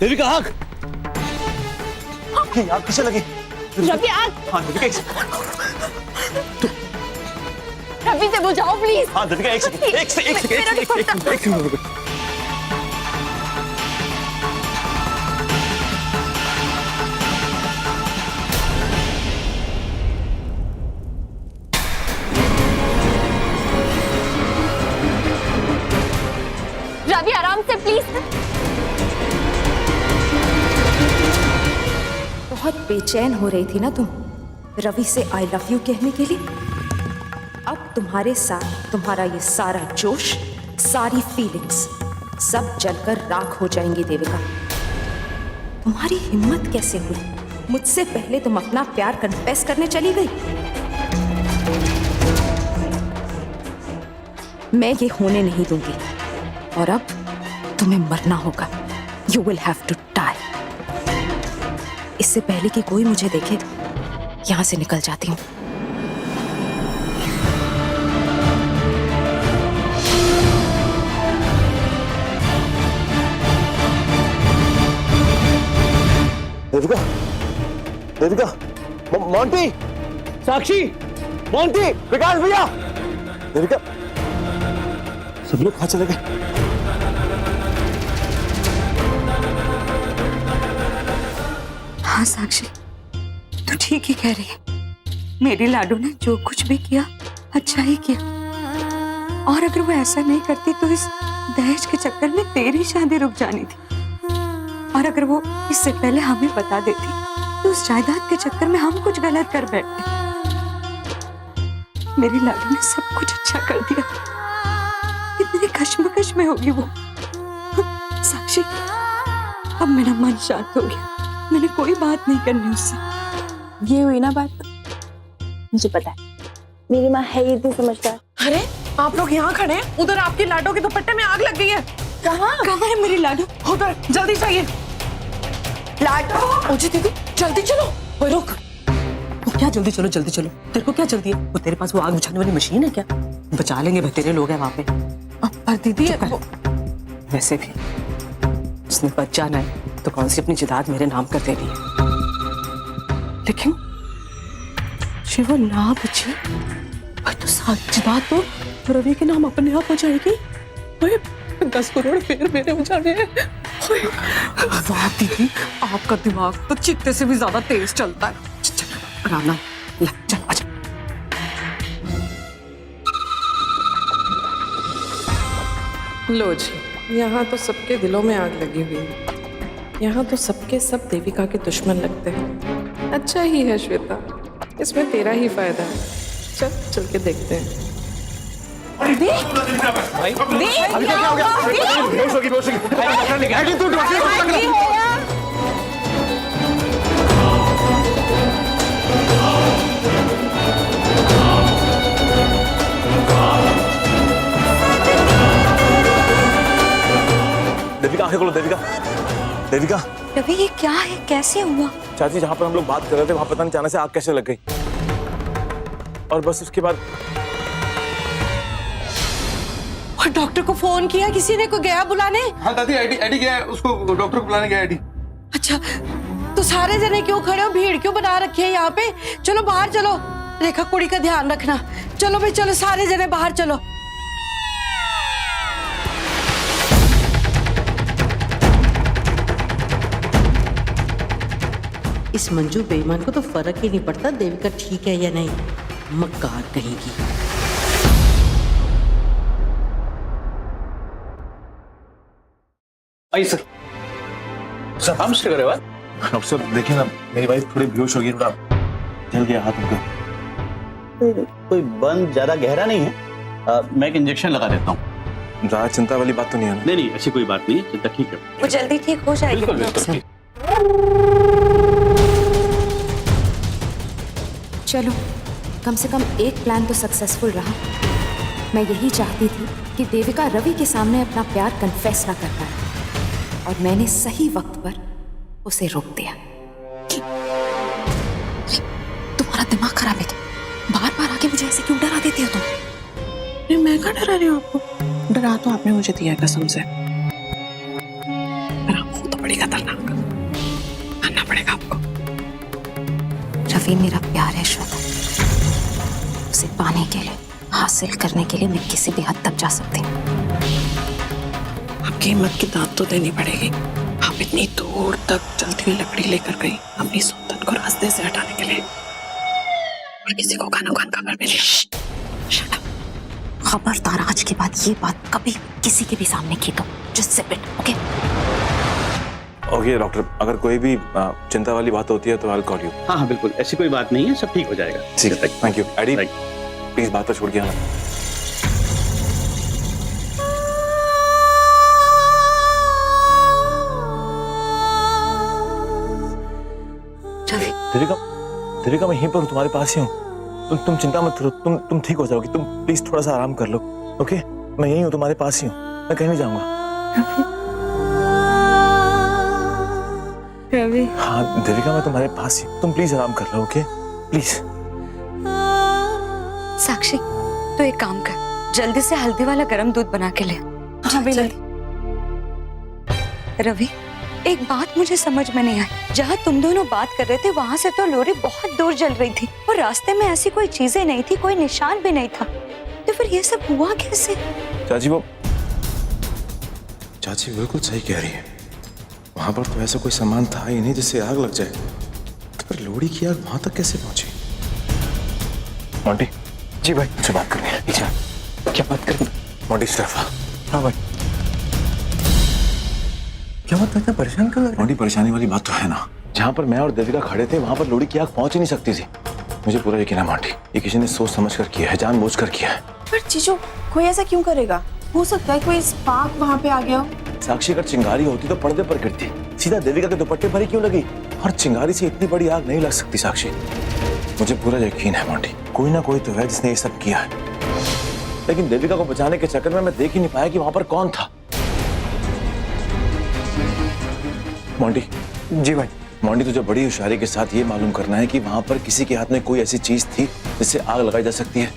देविका आग। ये आग किसे लगी? रवि आग। हाँ देविका एक रवि से बुझाओ प्लीज। हाँ देविका एक सेकंड। रवि आराम से प्लीज। बहुत बेचैन हो रही थी ना तुम रवि से आई लव यू कहने के लिए। अब तुम्हारे साथ तुम्हारा ये सारा जोश, सारी फीलिंग्स सब जलकर राख हो जाएंगी देविका। तुम्हारी हिम्मत कैसे हुई? मुझसे पहले तुम अपना प्यार कन्फेस करने चली गई। मैं ये होने नहीं दूंगी और अब तुम्हें मरना होगा। You will have to die. इससे पहले कि कोई मुझे देखे यहां से निकल जाती हूँ। देविका, देविका, मोंटी, साक्षी, मोंटी, विकास भैया, देविका, सब लोग कहाँ चले गए? हाँ साक्षी, तू ठीक ही कह रही है। मेरी लाडू ने जो कुछ भी किया अच्छा ही किया, और अगर वो ऐसा नहीं करती तो इस दहेज के चक्कर में तेरी शादी रुक जानी थी, और अगर वो इससे पहले हमें बता देती तो उस जायदाद के चक्कर में हम कुछ गलत कर बैठते। मेरी लाडू ने सब कुछ अच्छा कर दिया। कितनी कश्मकश में होगी वो। साक्षी, अब मेरा मन शांत हो गया। मैंने कोई बात नहीं करनी उससे। ये हुई ना बात, मुझे पता है मेरी माँ है ही इतनी समझदार। अरे आप लोग यहाँ खड़े हैं, उधर आपकी लाडो के दुपट्टे में आग लग गई है। कहाँ है मेरी लाडू? उधर जल्दी चाहिए। लाडू, ओजी दीदी जल्दी चलो। ओए रुक, वो क्या जल्दी चलो जल्दी चलो, तेरे को क्या जल्दी है? वो तेरे पास वो आग बुझाने वाली मशीन है क्या? बचा लेंगे, तेरे लोग हैं वहां पे। पर दीदी वैसे भी उसने बच जाना है तो कौन सी अपनी जायदाद मेरे नाम कर दे रही है। लेकिन शिवा ना बची तो जायदाद तो रवि के नाम अपने आप हो जाएगी। 10 करोड़ फिर मेरे हो जाने हैं। वाह दीदी, आपका दिमाग तो चित्ते से भी ज्यादा तेज चलता है। आराम ना, चल आजा। लो जी, यहाँ तो सबके दिलों में आग लगी हुई है। यहाँ तो सबके सब देविका के दुश्मन लगते हैं। अच्छा ही है श्वेता, इसमें तेरा ही फायदा है। चल के देखते हैं। भाई, अभी क्या हो गया? बेहोश होगी। डॉक्टर लेके आया। तू डॉक्टर को पकड़। देविका आंखें खोलो। देविका, देविका। रवि ये क्या है? कैसे हुआ? चाची, जहाँ पर हम लोग बात कर रहे थे वहां पता नहीं अचानक से आग कैसे लग गई, और बस उसके बाद डॉक्टर को फोन किया किसी ने? को गया बुलाने? हाँ दादी, एडी गया है, उसको डॉक्टर को बुलाने गया एडी। अच्छा, तो सारे जने क्यों खड़े हो? भीड़ क्यों बना रखी है यहाँ पे? चलो बाहर चलो। रेखा कुड़ी का ध्यान रखना। चलो भाई चलो, सारे जने बाहर चलो। इस मंजू बेईमान को तो फर्क ही नहीं पड़ता देविका ठीक है या नहीं। मक्कार कहेगी। आई सर, सर हम से करे बात। अफसर देखिए ना, मेरी वाइफ थोड़ी बेहोश हो गई, थोड़ा जल गया हाथ उनका। कोई बंद ज्यादा गहरा नहीं है, मैं एक इंजेक्शन लगा देता हूँ। ज्यादा चिंता वाली बात तो नहीं है ना? नहीं, ऐसी कोई बात नहीं, चिंता ठीक है। वो जल्दी ठीक हो जाएगी। बिल्कुल बिल्कुल। चलो, कम से कम एक प्लान तो सक्सेसफुल रहा। मैं यही चाहती थी कि देविका रवि के सामने अपना प्यार कन्फेस ना कर पाए, और मैंने सही वक्त पर उसे रोक दिया। तुम्हारा दिमाग खराब है क्या? बार बार आके मुझे ऐसे क्यों डरा देती हो तुम? नहीं, मैं कहाँ डरा रही हूँ आपको? डरा तो आपने मुझे दिया कसम से, पर आपको तो पड़ेगा खतरनाक, मानना पड़ेगा आपको। रवि मेरा प्यार है श्वेता, उसे पाने के लिए, हासिल करने के लिए मैं किसी भी हद तक जा सकती हूँ। आपकी हिम्मत की दाद तो देनी पड़ेगी। आप इतनी दूर तक जलती हुई लकड़ी लेकर गई अपनी सौतन को रास्ते से हटाने के लिए, और किसी को कानो कान खबर मिली। खबरदार आज के बाद ये बात कभी किसी के भी सामने की तो just sip it, okay? Okay doctor, अगर कोई भी चिंता वाली बात होती है तो आई कॉल यू। हाँ हाँ बिल्कुल, ऐसी कोई बात नहीं है, सब ठीक हो जाएगा। ठीक है, थैंक यू। एडी Right. प्लीज बात तो छोड़ के आना। देविका, देविका मैं यहीं पर हूँ, तुम्हारे पास ही हूँ। तुम चिंता मत करो, तुम ठीक हो जाओगी। तुम प्लीज थोड़ा सा आराम कर लो, ओके? मैं यहीं हूँ, तुम्हारे पास ही हूँ, मैं कहीं नहीं जाऊंगा। रवि, हाँ देविका, मैं तुम्हारे पास ही हूँ, तुम प्लीज आराम कर लो, ओके? प्लीज। साक्षी, तो एक काम कर, जल्दी से हल्दी वाला गरम दूध बना के ले। हाँ बेटा। रवि, एक बात मुझे समझ में नहीं आई, जहाँ तुम दोनों बात कर रहे थे वहां से तो लोरी बहुत दूर जल रही थी और रास्ते में ऐसी कोई चीजें नहीं थी, कोई निशान भी नहीं था, तो फिर ये सब हुआ कैसे? चाची बिल्कुल सही कह रही है। वहां पर तो ऐसा कोई सामान था ही नहीं जिससे आग लग जाए, तो फिर लोड़ी की आग वहां तक कैसे पहुंची? मोंटी। जी भाई, मुझे बात करनी है। अच्छा, क्या बात करनी? मोंटी सिर्फ। हाँ भाई। क्या बात है, परेशान कर रहा है? मोंटी, परेशानी वाली बात तो है ना। जहाँ पर मैं और देविका खड़े थे वहां पर लोड़ी की आग पहुंच ही नहीं सकती थी। मुझे पूरा यकीन है मोंटी, ये किसी ने सोच समझ कर किया है, जानबूझ कर किया है। पर जीजू, कोई ऐसा क्यों करेगा? हो सकता है कोई स्पार्क वहाँ पे आ गया हो। साक्षी, अगर चिंगारी होती तो पर्दे पर गिरती, सीधा देविका के दुपट्टे पर ही क्यों लगी? और चिंगारी से इतनी बड़ी आग नहीं लग सकती साक्षी। मुझे पूरा यकीन है मोंटी, कोई ना कोई तो है जिसने ये सब किया है। लेकिन देविका को बचाने के चक्कर में मैं देख ही नहीं पाया कि वहां पर कौन था। मोंटी। जी भाई। मोंटी, तुझे बड़ी होशियारी के साथ ये मालूम करना है कि वहां पर किसी के हाथ में कोई ऐसी चीज थी जिससे आग लगाई जा सकती है।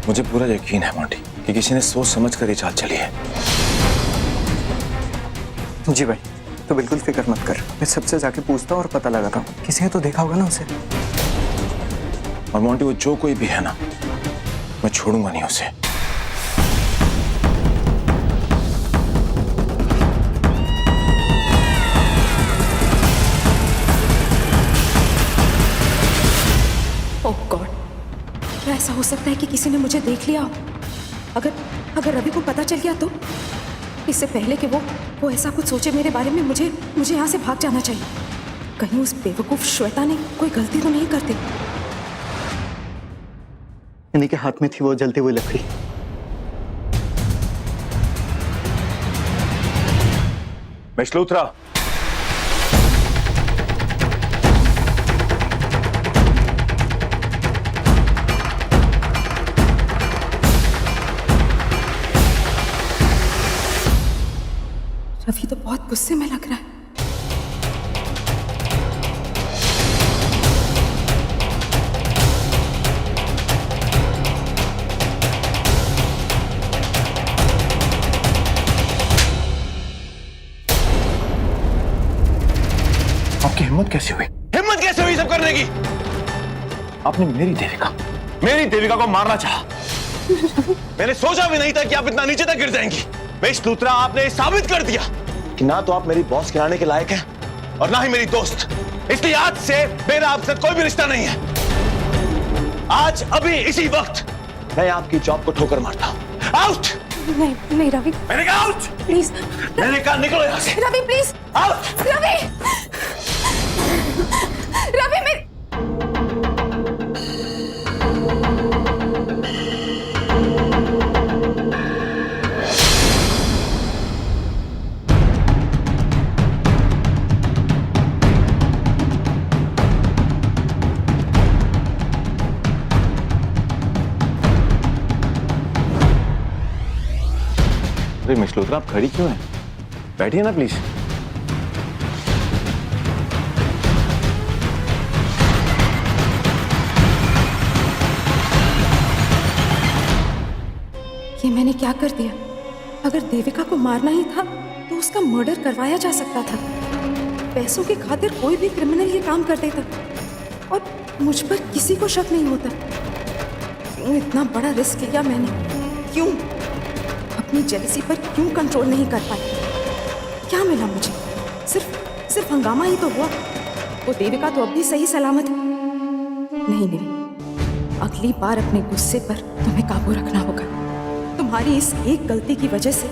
मुझे पूरा यकीन है मोंटी कि किसी ने सोच समझ कर ये चाल चली है। जी भाई, तो बिल्कुल फिक्र मत कर, मैं सबसे जाके पूछता हूँ और पता लगाता हूँ, किसी ने तो देखा होगा ना उसे। और मोंटी, वो जो कोई भी है ना, मैं छोड़ूंगा नहीं उसे। ओह गॉड, क्या ऐसा हो सकता है कि किसी ने मुझे देख लिया हो? अगर रवि को पता चल गया तो? इससे पहले कि वो ऐसा कुछ सोचे मेरे बारे में, मुझे यहाँ से भाग जाना चाहिए। कहीं उस बेवकूफ श्वेता ने कोई गलती तो नहीं करती। इन्हीं के हाथ में थी वो जलती हुई लकड़ी। मिस्टर लूथरा, रवि तो बहुत गुस्से में लग रहा है। आपकी हिम्मत कैसे हुई? हिम्मत कैसे हुई सब करने की? आपने मेरी देविका को मारना चाहा। मैंने सोचा भी नहीं था कि आप इतना नीचे तक गिर जाएंगी। मिस्टर लूथरा, आपने साबित कर दिया कि ना तो आप मेरी बॉस कहलाने के लायक हैं और ना ही मेरी दोस्त। इसलिए आज से मेरा आपसे कोई भी रिश्ता नहीं है। आज अभी इसी वक्त मैं आपकी जॉब को ठोकर मारता हूं। आउट! नहीं रवि, मैंने कहा आउट! प्लीज। मैंने कहा निकलो यहां से। रवि प्लीज। आउट! रवि मेरी। अरे मिस्टर लूथरा, आप खड़ी क्यों हैं? बैठिए ना प्लीज। ये मैंने क्या कर दिया? अगर देविका को मारना ही था तो उसका मर्डर करवाया जा सकता था। पैसों की खातिर कोई भी क्रिमिनल ये काम कर देता और मुझ पर किसी को शक नहीं होता। क्यों इतना बड़ा रिस्क लिया मैंने? क्यों अपनी जेलसी पर क्यों कंट्रोल नहीं कर पाई? क्या मिला मुझे? सिर्फ हंगामा ही तो हुआ। वो देविका तो अब भी सही सलामत है। नहीं नहीं, अगली बार अपने गुस्से पर तुम्हें काबू रखना होगा। तुम्हारी इस एक गलती की वजह से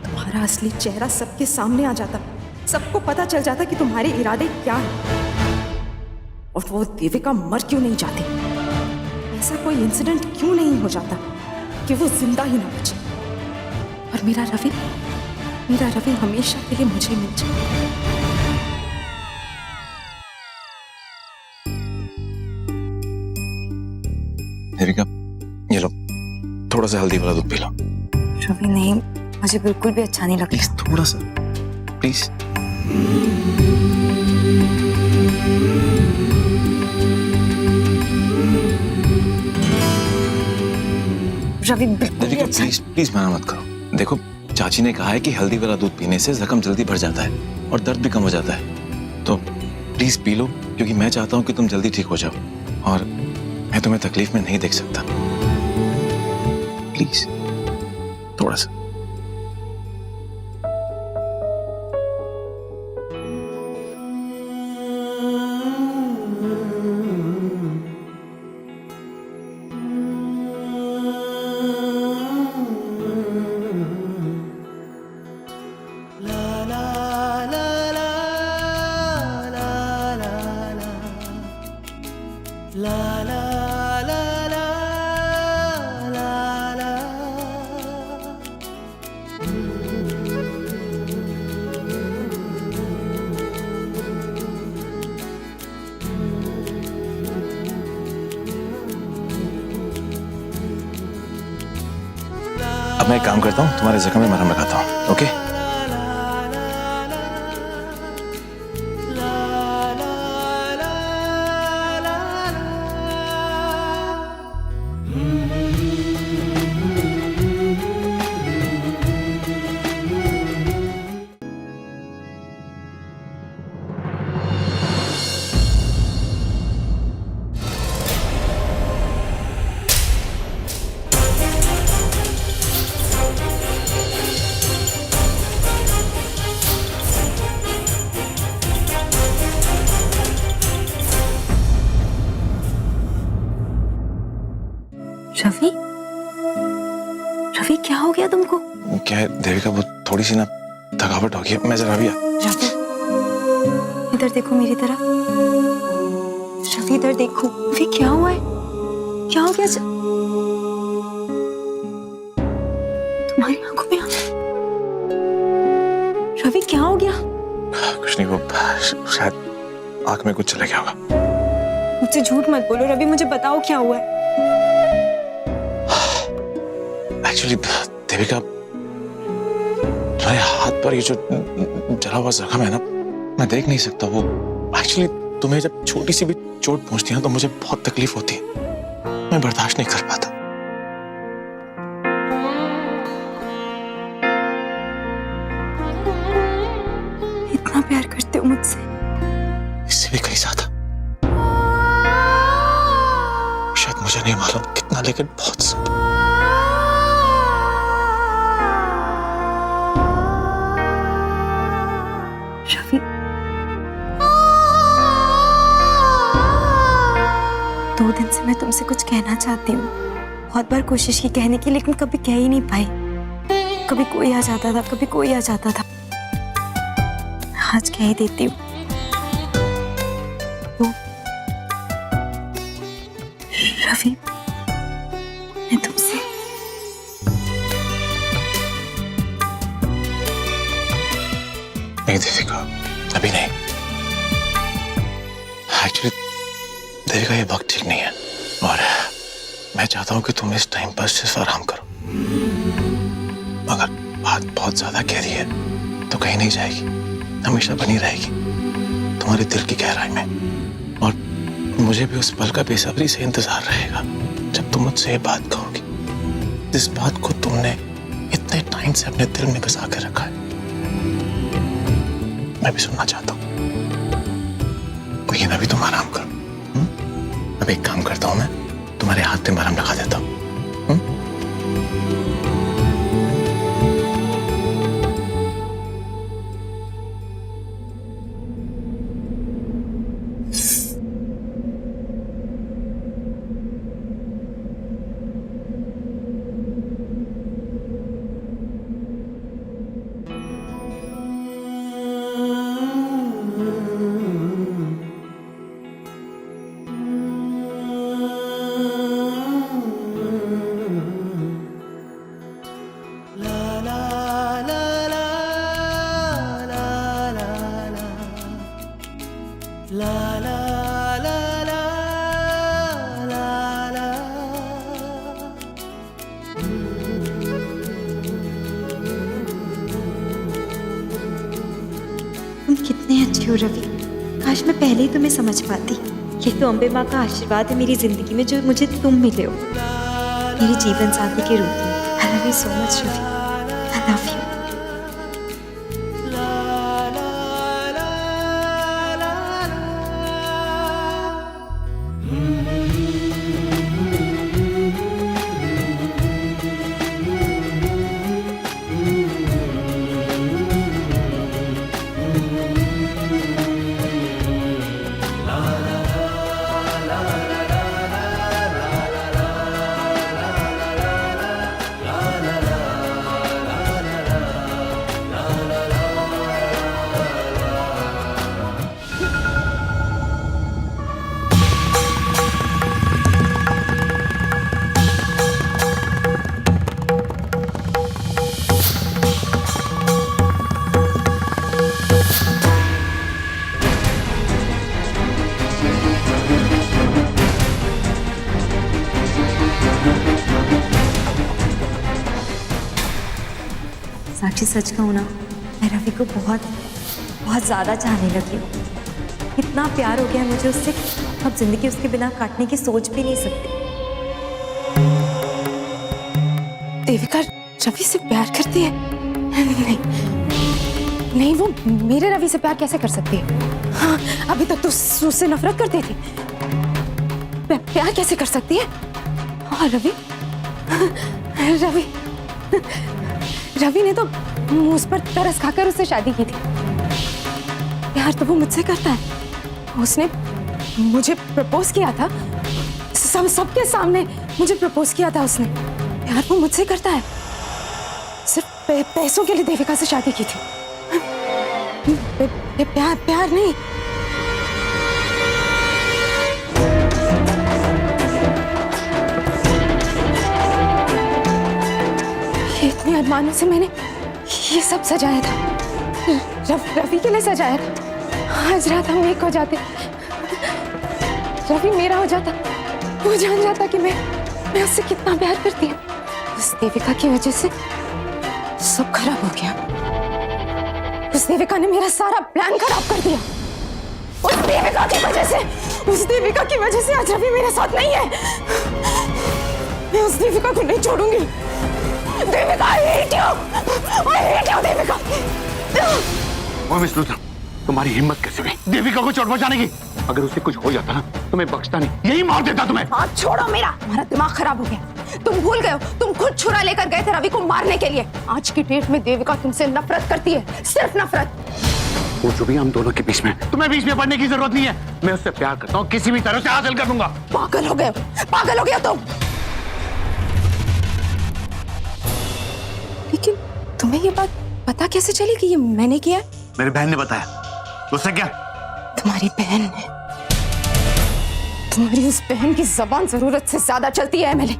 तुम्हारा असली चेहरा सबके सामने आ जाता, सबको पता चल जाता कि तुम्हारे इरादे क्या हैं। और वो देविका मर क्यों नहीं जाती? ऐसा कोई इंसिडेंट क्यों नहीं हो जाता कि वो जिंदा ही ना बचे और मेरा रवि हमेशा के लिए मुझे मिल जाए। देविका, ये लो, थोड़ा सा हल्दी वाला दूध पी लो। रवि नहीं, मुझे बिल्कुल भी अच्छा नहीं लगता। प्लीज थोड़ा सा, प्लीज। रवि बिल्कुल भी देविका अच्छा प्लीज प्लीज मना मत करो। देखो, चाची ने कहा है कि हल्दी वाला दूध पीने से जख्म जल्दी भर जाता है और दर्द भी कम हो जाता है। तो प्लीज पी लो, क्योंकि मैं चाहता हूँ कि तुम जल्दी ठीक हो जाओ और मैं तुम्हें तकलीफ में नहीं देख सकता। प्लीज थोड़ा सा। अब मैं एक काम करता हूँ, तुम्हारे जख्म में मरहम लगाता हूँ। ओके? रवि क्या हो गया तुमको? क्या है देविका, वो थोड़ी सी ना थकावट हो गई। मैं जरा भी रवि इधर देखो मेरी तरफ। रवि इधर देखो। रवि क्या हुआ है? क्या हो गया? तुम्हारी आंखों में रवि क्या हो गया? कुछ नहीं, वो शायद आंख में कुछ चला गया होगा। मुझसे झूठ मत बोलो रवि, मुझे बताओ क्या हुआ है। एक्चुअली देविका, तुम्हारे हाथ पर ये जो जला हुआ जख्म है ना, मैं देख नहीं सकता। वो एक्चुअली तुम्हें जब छोटी सी भी चोट पहुंचती है तो मुझे बहुत तकलीफ होती है, मैं बर्दाश्त नहीं कर पाता। इतना प्यार करते हो मुझसे? इससे भी कहीं ज्यादा। शायद मुझे नहीं मालूम कितना, लेकिन बहुत ज्यादा। रवि, 2 दिन से मैं तुमसे कुछ कहना चाहती हूँ। बहुत बार कोशिश की कहने की, लेकिन कभी कह ही नहीं पाई। कभी कोई आ जाता था, कभी कोई आ जाता था। आज कह ही देती हूँ। रवि, मैं तुमसे नहीं देविका, अभी नहीं। एक्चुअली देविका, ये वक्त ठीक नहीं है और मैं चाहता हूं कि तुम इस टाइम पर सिर्फ आराम करो। अगर बात बहुत ज्यादा गहरी है तो कहीं नहीं जाएगी, हमेशा बनी रहेगी तुम्हारे दिल की गहराई में। और मुझे भी उस पल का बेसब्री से इंतजार रहेगा जब तुम मुझसे ये बात कहोगी, जिस बात को तुमने इतने टाइम से अपने दिल में बसा कर रखा है। मैं भी सुनना चाहता हूँ, लेकिन अभी तुम आराम करो। अब एक काम करता हूं, मैं तुम्हारे हाथ पे मरहम लगा देता हूं। तुम कितने अच्छे हो रवि, काश मैं पहले ही तुम्हें समझ पाती। ये तो अम्बे माँ का आशीर्वाद है मेरी जिंदगी में जो मुझे तुम मिले हो, मेरे जीवन साथी के रूप में। I love you so much Ravi, I love you. Sakshi, सच कहूँ ना, मैं रवि को बहुत बहुत ज़्यादा चाहने लगी हूँ। इतना प्यार हो गया है मुझे उससे, अब जिंदगी उसके बिना काटने की सोच भी नहीं सकती। देविका रवि से प्यार करती है? नहीं नहीं, वो मेरे रवि से प्यार कैसे कर सकती है? हाँ, अभी तक तो उससे नफरत करती थी, प्यार कैसे कर सकती है? हाँ रवि रवि रवि ने तो मुझ पर तरस खाकर उससे शादी की थी। प्यार तो वो मुझसे करता है। उसने मुझे प्रपोज किया था, सबके सामने मुझे प्रपोज किया था उसने। प्यार वो मुझसे करता है। सिर्फ पैसों के लिए देविका से शादी की थी। प्यार नहीं। इतने अरमानों से मैंने ये सब सजाया था, रवि के लिए सजाया था। आज रात हम एक हो जाते, रवि मेरा हो जाता, वो जान जाता कि मैं उससे कितना प्यार करती हूँ। उस देविका की वजह से सब खराब हो गया। उस देविका ने मेरा सारा प्लान खराब कर दिया। उस देविका की वजह से आज रवि मेरे साथ नहीं है। मैं उस देविका को नहीं छोड़ूंगी। Devika, I hate you, Devika. वो मिस लूथरा, तुम्हारी हिम्मत कैसे हुई देविका को चोट पहुंचाने की? अगर उसे कुछ हो जाता ना तो मैं बख्शता नहीं, यही मार देता तुम्हें। हाथ छोड़ो मेरा, तुम्हारा दिमाग खराब हो गया। तुम भूल गए हो, तुम खुद छुरा लेकर गए थे रवि को मारने के लिए। आज की डेट में देविका तुमसे नफरत करती है, सिर्फ नफरत। वो जो भी हम दोनों के बीच में, तुम्हें बीच में पड़ने की जरूरत नहीं है। मैं उससे प्यार करता हूँ, किसी भी तरह से हासिल कर लूंगा। पागल हो गए तुम। लेकिन तुम्हें ये बात पता कैसे चली कि ये मैंने किया? मेरी बहन ने बताया। उससे क्या? तुम्हारी बहन ने? तुम्हारी उस बहन की जबान जरूरत से ज्यादा चलती है एमएलए।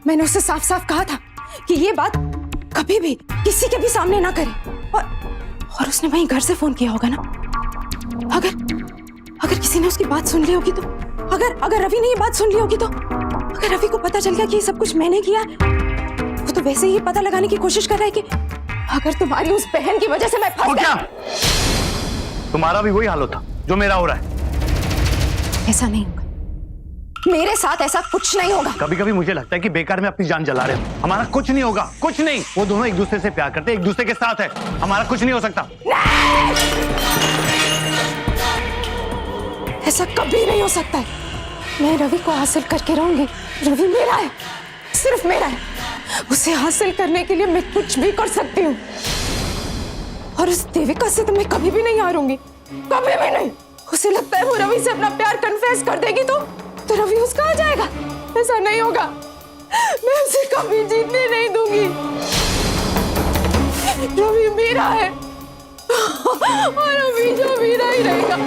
मैंने उससे साफ साफ कहा था कि ये बात कभी भी किसी के भी सामने ना करे। और उसने वहीं घर से फोन किया होगा ना। अगर किसी ने उसकी बात सुन ली होगी तो, अगर रवि ने ये बात सुन ली होगी तो, अगर रवि को पता चल गया कि ये सब कुछ मैंने किया, वो तो वैसे ही पता लगाने की कोशिश कर रहा है कि अगर तुम्हारी उस बहन की वजह से मैं फंस गया। तुम्हारा भी वही हाल होता जो मेरा हो रहा है। ऐसा नहीं होगा। मेरे साथ ऐसा कुछ नहीं होगा। कभी कभी मुझे लगता है कि बेकार में अपनी जान जला रहे हो। हमारा कुछ नहीं होगा, कुछ नहीं। वो दोनों एक दूसरे से प्यार करते, एक दूसरे के साथ है। हमारा कुछ नहीं हो सकता। ऐसा कभी नहीं हो सकता है। मैं रवि को हासिल करके रहूंगी। रवि मेरा है, सिर्फ मेरा है। उसे हासिल करने के लिए मैं कुछ भी कर सकती हूँ। और उस देविका से तो मैं कभी भी नहीं हारूंगी, कभी भी नहीं। उसे लगता है वो रवि से अपना प्यार कन्फेस कर देगी तो रवि उसका आ जाएगा। ऐसा नहीं होगा। मैं उसे कभी जीतने नहीं दूंगी। रवि मेरा है और रवि जो मेरा ही रहेगा।